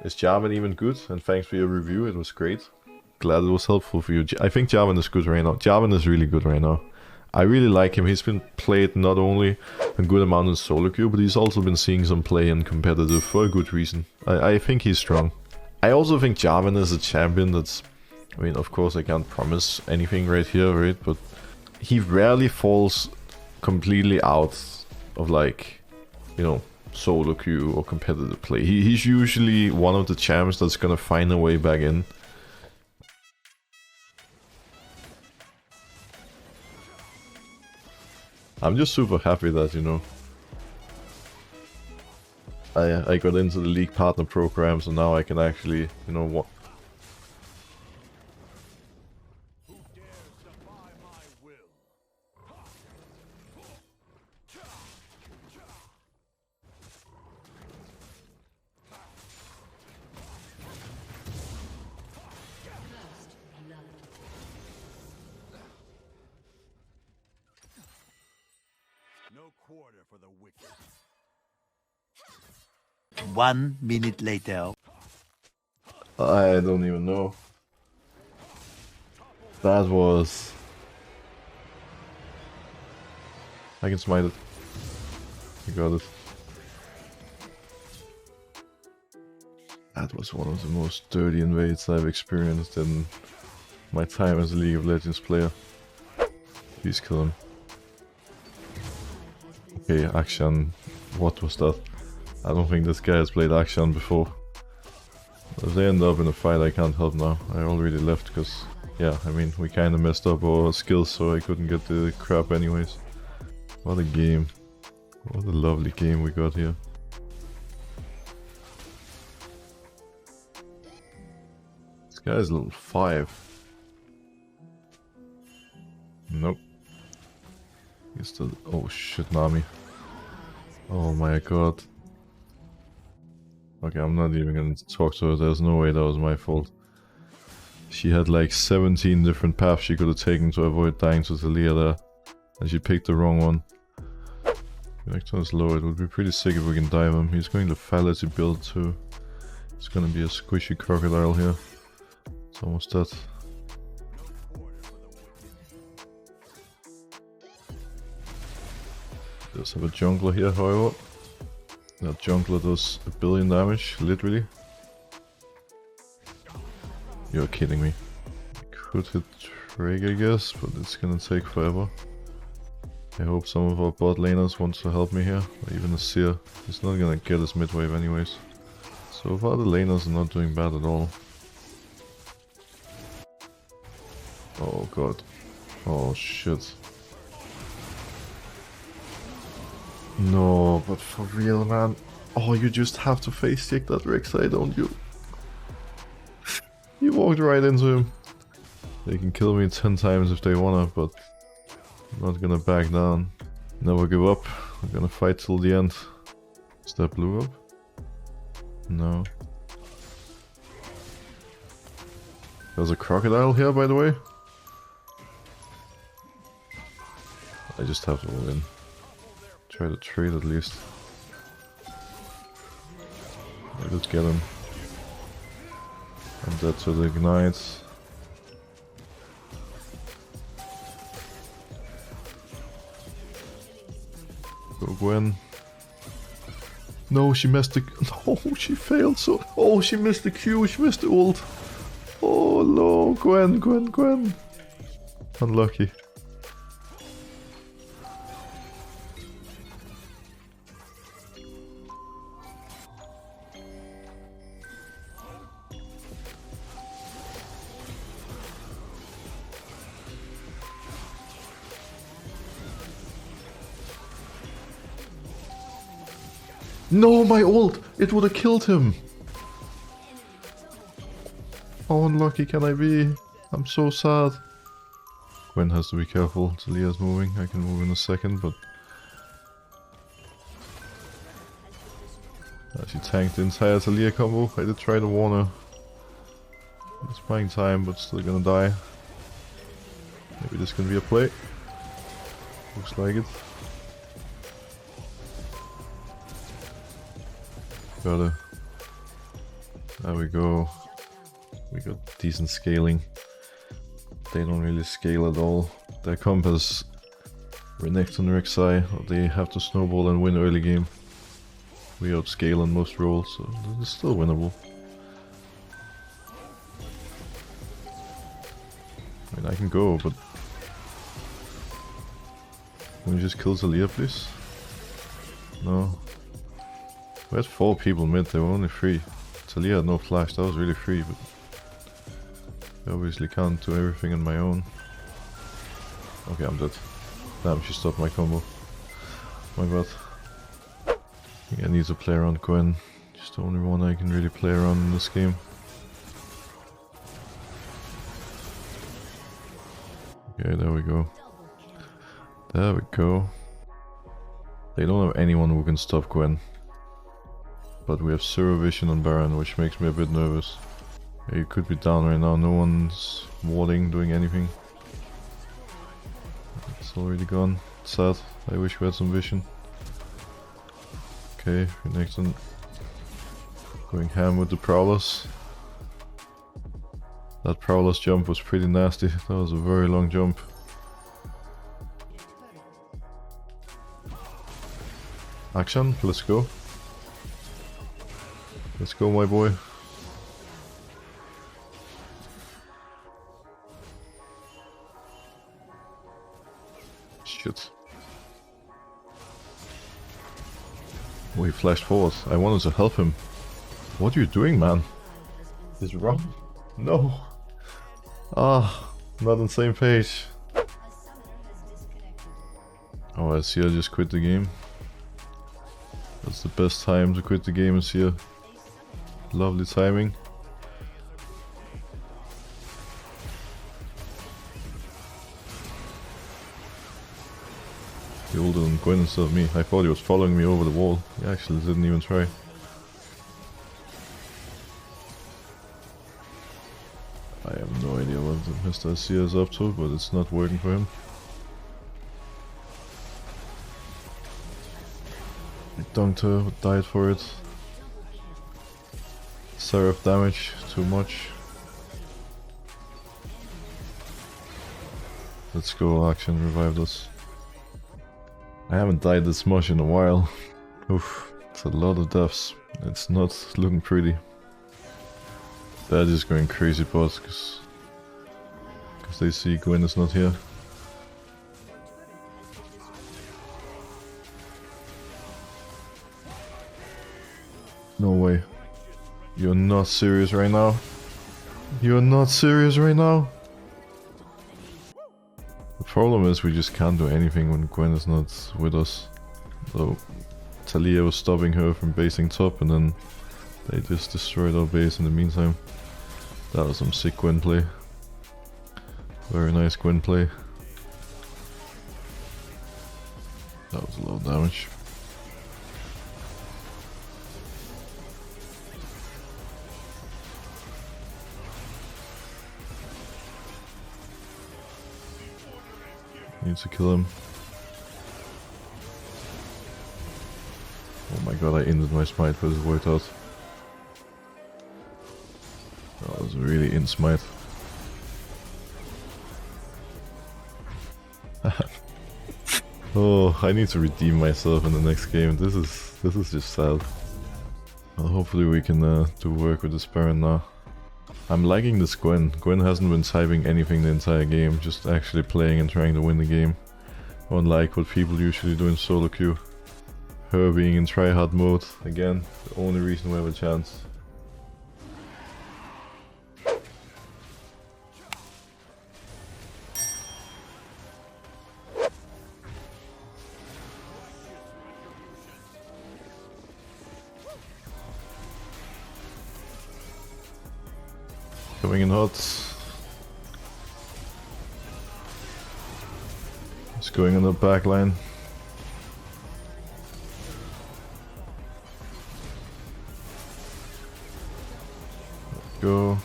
Is Jarvan even good? And thanks for your review, it was great. Glad it was helpful for you. I think Jarvan is good right now. Jarvan is really good right now. I really like him. He's been played not only a good amount in solo queue, but he's also been seeing some play in competitive for a good reason. I think he's strong. I also think Jarvan is a champion that's... I mean, of course I can't promise anything right here, right? But he rarely falls completely out of, like, you know, solo queue or competitive play. He's usually one of the champs that's gonna find a way back in. I'm just super happy that, you know, I got into the league partner program, so now I can actually, you know, what. No quarter for the wicked. 1 minute later. I don't even know. That was... I can smite it. I got it. That was one of the most dirty invades I've experienced in my time as a League of Legends player. Please kill him. Okay, Akshan. What was that? I don't think this guy has played Akshan before. If they end up in a fight, I can't help now. I already left because, yeah, I mean, we kinda messed up our skills, so I couldn't get the crap anyways. What a game. What a lovely game we got here. This guy's level 5. Nope. He's still... Oh shit, Nami. Oh my god. Okay, I'm not even gonna talk to her. There's no way that was my fault. She had like 17 different paths she could have taken to avoid dying to Talia there. And she picked the wrong one. Vector is low. It would be pretty sick if we can dive him. He's going to fallacy build too. It's gonna be a squishy crocodile here. It's almost dead. Does have a jungler here, however. That jungler does 1 billion damage, literally. You're kidding me. I could hit Drake, I guess, but it's gonna take forever. I hope some of our bot laners want to help me here, or even a Seer. He's not gonna get his mid-wave anyways. So far the laners are not doing bad at all. Oh god. Oh shit. No, but for real, man. Oh, you just have to face check that Rek'Sai, don't you? You walked right into him. They can kill me 10 times if they wanna, but I'm not gonna back down. Never give up. I'm gonna fight till the end. Is that blue up? No. There's a crocodile here, by the way. I just have to all in. Try to trade at least. Let's get him. And that's with ignite. Go Gwen. No, she missed the... No, she failed so... Oh, she missed the Q, she missed the ult. Oh no, Gwen, Gwen, Gwen. Unlucky. No, my ult! It would have killed him! How unlucky can I be? I'm so sad. Gwen has to be careful. Talia's moving. I can move in a second, but... She tanked the entire Talia combo. I did try to warn her. It's buying time, but still gonna die. Maybe this can be a play. Looks like it. Got her. There we go. We got decent scaling. They don't really scale at all. Their comp has Renekton and Rek'Sai. They have to snowball and win early game. We upscale on most roles, so it's still winnable. I mean, I can go, but... Can we just kill Talia, please? No. We had 4 people mid, there were only 3. Talia had no flash, that was really free, but... I obviously can't do everything on my own. Okay, I'm dead. Damn, she stopped my combo. My bad. I think I need to play around Gwen. She's the only one I can really play around in this game. Okay, there we go. There we go. They don't have anyone who can stop Gwen. But we have zero vision on Baron, which makes me a bit nervous. He could be down right now, no one's warding, doing anything. It's already gone. Sad. I wish we had some vision. Okay, next one. Going ham with the Prowlers. That Prowler's jump was pretty nasty. That was a very long jump. Action, let's go. Let's go, my boy. Shit. Oh, he flashed forward. I wanted to help him. What are you doing, man? Is it wrong? No. Ah, not on the same page. Oh, I see. I just quit the game. That's the best time to quit the game, is here. Lovely timing. He ulted on Gwen instead of me. I thought he was following me over the wall. He actually didn't even try. I have no idea what Mr. Azir is up to, but it's not working for him. I dunked her, but died for it. Seraph damage, too much. Let's go, Action revived us. I haven't died this much in a while. Oof, it's a lot of deaths. It's not looking pretty. They're just going crazy bots because they see Gwen is not here. No way. You're not serious right now? You're not serious right now? The problem is we just can't do anything when Gwen is not with us. So Talia was stopping her from basing top and then they just destroyed our base in the meantime. That was some sick Gwen play. Very nice Gwen play. That was a lot of damage. Need to kill him. Oh my god, I ended my smite, but it worked out. That was really in smite. Oh, I need to redeem myself in the next game. This is just sad. Well, hopefully we can do work with this Baron now. I'm liking this Gwen. Gwen hasn't been typing anything the entire game, just actually playing and trying to win the game. Unlike what people usually do in solo queue. Her being in tryhard mode, again, the only reason we have a chance. Coming in hot. It's going on the back line. Go.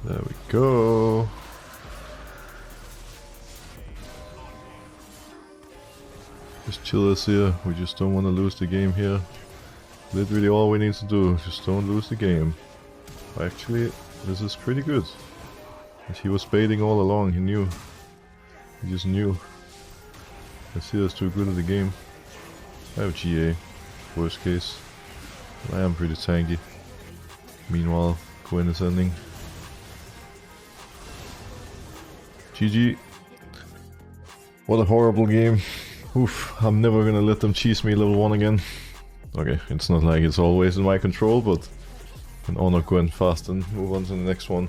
There we go. Just chillers here. We just don't want to lose the game here. Literally all we need to do, just don't lose the game. Actually, this is pretty good. He was baiting all along, he knew. He just knew. I see us too good at the game. I have GA, worst case. I am pretty tanky. Meanwhile, Gwen is ending. GG. What a horrible game. Oof, I'm never gonna let them cheese me level 1 again. Okay, it's not like it's always in my control, but I can honor Gwen fast and move on to the next one.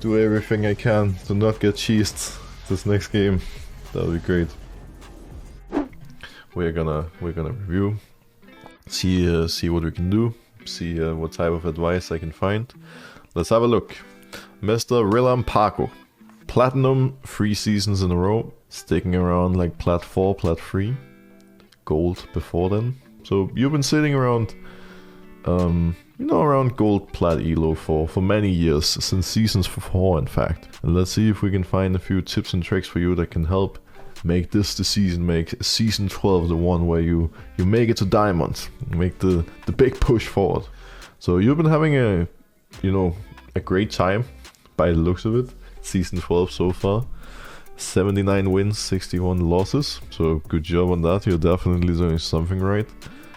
Do everything I can to not get cheesed this next game. That would be great. We're gonna review, see what we can do, see what type of advice I can find. Let's have a look. Mr. Rilam Paco, Platinum 3 seasons in a row, sticking around like Plat 4, Plat 3, Gold before then. So you've been sitting around, around Gold Plat Elo for many years, since seasons 4 in fact. And let's see if we can find a few tips and tricks for you that can help make this the season, make season 12 the one where you make it to Diamond, make the big push forward. So you've been having a great time by the looks of it, season 12 so far. 79 wins, 61 losses, so good job on that, you're definitely doing something right.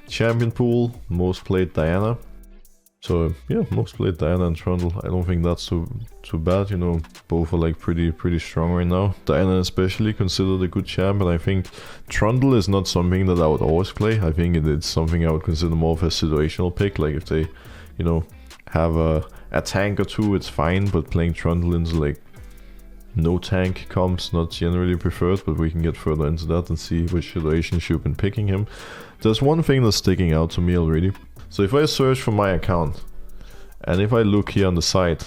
Champion pool, most played Diana. So yeah, most played Diana and Trundle. I don't think that's too bad, both are like pretty strong right now. Diana especially considered a good champion. I think Trundle is not something that I would always play. I think it's something I would consider more of a situational pick, like if they, have a tank or two, it's fine, but playing Trundle into like no tank comps, not generally preferred, but we can get further into that and see which situations you've been picking him. There's one thing that's sticking out to me already. So if I search for my account, and if I look here on the side,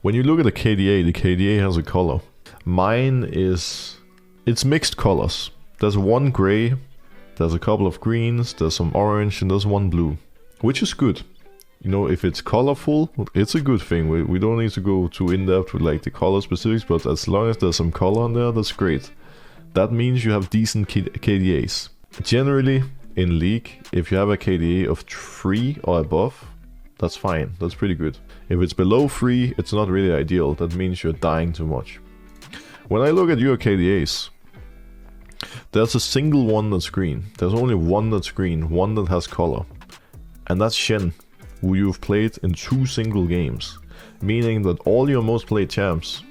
when you look at the KDA has a color. Mine is, it's mixed colors. There's one gray, there's a couple of greens, there's some orange, and there's one blue, which is good. If it's colorful, it's a good thing. We don't need to go too in-depth with like the color specifics, but as long as there's some color on there, that's great. That means you have decent KDAs. Generally, in League, if you have a KDA of 3 or above, that's fine, that's pretty good. If it's below 3, it's not really ideal, that means you're dying too much. When I look at your KDAs, there's a single one that's green. There's only one that's green, one that has color. And that's Shen, who you've played in 2 single games. Meaning that all your most played champs,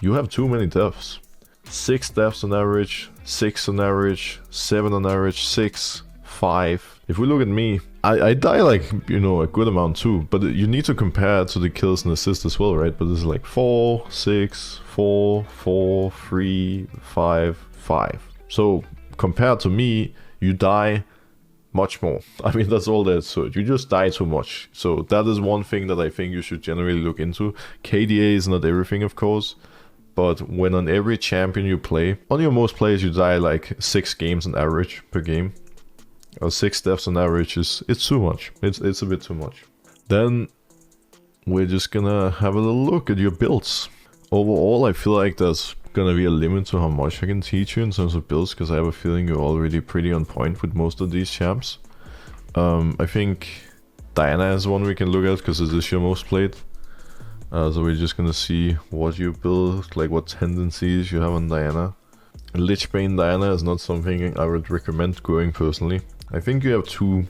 you have too many deaths. 6 deaths on average, 6 on average, 7 on average, 6, 5. If we look at me, I die like, a good amount too, but you need to compare it to the kills and assists as well, right? But this is like 4, 6, 4, 4, 3, 5, 5. So compared to me, you die much more. I mean, that's all there is to it. You just die too much. So that is one thing that I think you should generally look into. KDA is not everything, of course. But when on every champion you play, on your most plays you die like 6 games on average per game. Or 6 deaths on average it's too much. It's a bit too much. Then we're just gonna have a little look at your builds. Overall, I feel like there's gonna be a limit to how much I can teach you in terms of builds, because I have a feeling you're already pretty on point with most of these champs. I think Diana is one we can look at because it is your most played. So we're just gonna see what you build, like what tendencies you have on Diana. Lichbane Diana is not something I would recommend going personally. I think you have two.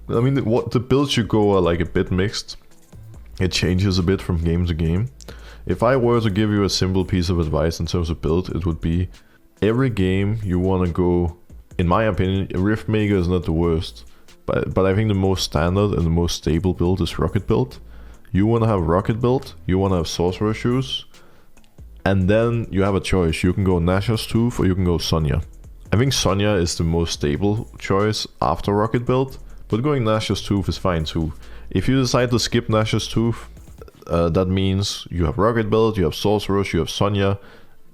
I mean, the builds you go are like a bit mixed. It changes a bit from game to game. If I were to give you a simple piece of advice in terms of build, it would be every game you want to go, in my opinion, Riftmaker is not the worst, but I think the most standard and the most stable build is Rocket build. You want to have Rocket build, you want to have Sorcerer Shoes, and then you have a choice. You can go Nashor's Tooth or you can go Sonya. I think Sonya is the most stable choice after Rocket build, but going Nashor's Tooth is fine too. If you decide to skip Nashor's Tooth, that means you have Rocket build, you have Sorcerers, you have Sonya,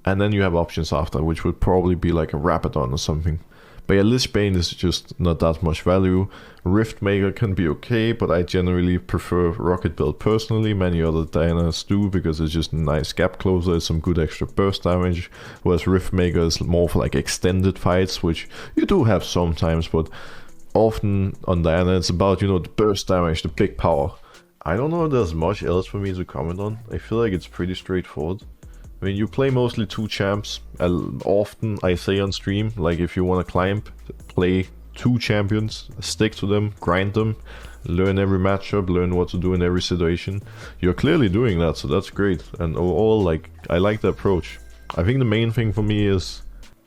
and then you have options after, which would probably be like a Rapidon or something. But yeah, Lich Bane is just not that much value. Riftmaker can be okay, but I generally prefer Rocket Build personally. Many other Dianas do, because it's just a nice gap closer, it's some good extra burst damage. Whereas Riftmaker is more for like extended fights, which you do have sometimes, but often on Diana it's about, you know, the burst damage, the big power. I don't know if there's much else for me to comment on. I feel like it's pretty straightforward. I mean, you play mostly 2 champs. Often I say on stream, like if you want to climb, play 2 champions, stick to them, grind them, learn every matchup, learn what to do in every situation. You're clearly doing that, so that's great. And overall, like, I like the approach. I think the main thing for me is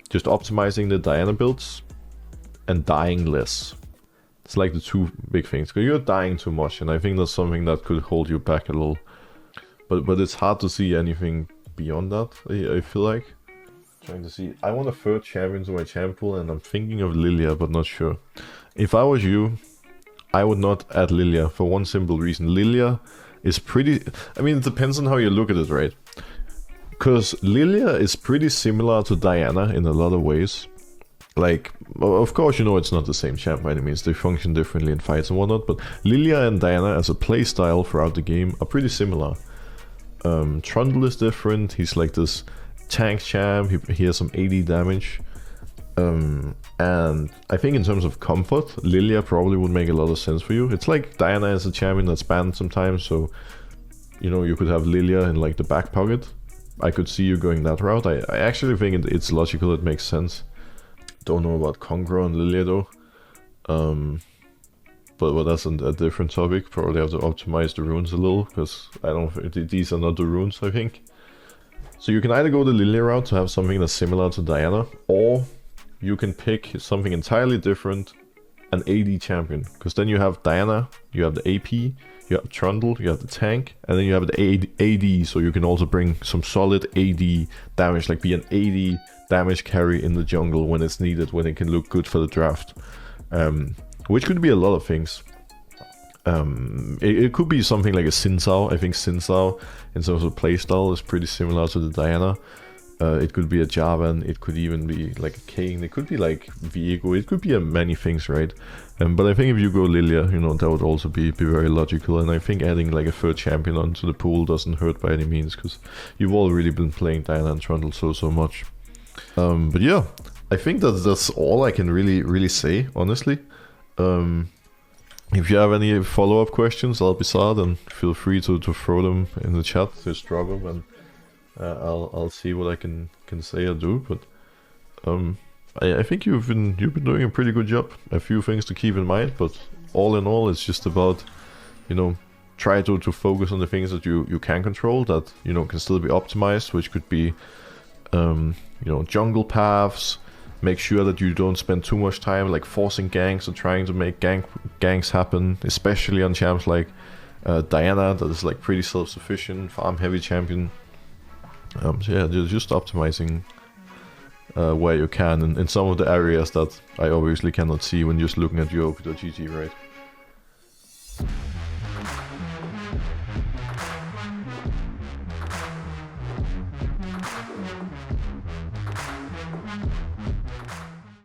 just optimizing the Diana builds and dying less. It's like the 2 big things, because you're dying too much, and I think that's something that could hold you back a little. But it's hard to see anything beyond that, I feel like. Trying to see, I want a 3rd champion to my champ pool, and I'm thinking of Lilia, but not sure. If I was you, I would not add Lilia for one simple reason. Lilia is pretty, I mean, it depends on how you look at it, right? Because Lilia is pretty similar to Diana in a lot of ways. Like, of course, you know, it's not the same champ by any means, they function differently in fights and whatnot, but Lilia and Diana as a playstyle throughout the game are pretty similar. Trundle is different, he's like this tank champ, he has some AD damage. And I think in terms of comfort, Lilia probably would make a lot of sense for you. It's like Diana is a champion that's banned sometimes, so, you know, you could have Lilia in like the back pocket. I could see you going that route. I actually think it's logical, it makes sense. Don't know about Conqueror and Lilia though. But that's a different topic. Probably have to optimize the runes a little, because I don't. These are not the runes, I think. So you can either go the Lilia route to have something that's similar to Diana, or you can pick something entirely different, an AD champion. Because then you have Diana, you have the AP, you have Trundle, you have the tank, and then you have the AD, so you can also bring some solid AD damage, like be an AD damage carry in the jungle when it's needed, when it can look good for the draft. Which could be a lot of things. It could be something like a Xin Zhao. I think Xin Zhao, in terms of playstyle, is pretty similar to the Diana. It could be a Jarvan, it could even be like a Kayn, it could be like Viego, it could be many things, right? But I think if you go Lilia, you know, that would also be very logical, and I think adding like a 3rd champion onto the pool doesn't hurt by any means, because you've already been playing Diana and Trundle so much. But yeah, I think that's all I can really say, honestly. If you have any follow-up questions, Albizard, then feel free to throw them in the chat, just drop them, and I'll see what I can say or do. But I think you've been doing a pretty good job. A few things to keep in mind, but all in all, it's just about, you know, try to focus on the things that you can control, that, you know, can still be optimized, which could be you know, jungle paths. Make sure that you don't spend too much time like forcing ganks or trying to make ganks happen, especially on champs like Diana, that is like pretty self-sufficient, farm heavy champion. So yeah, just optimizing where you can in some of the areas that I obviously cannot see when just looking at your OP.GG, right?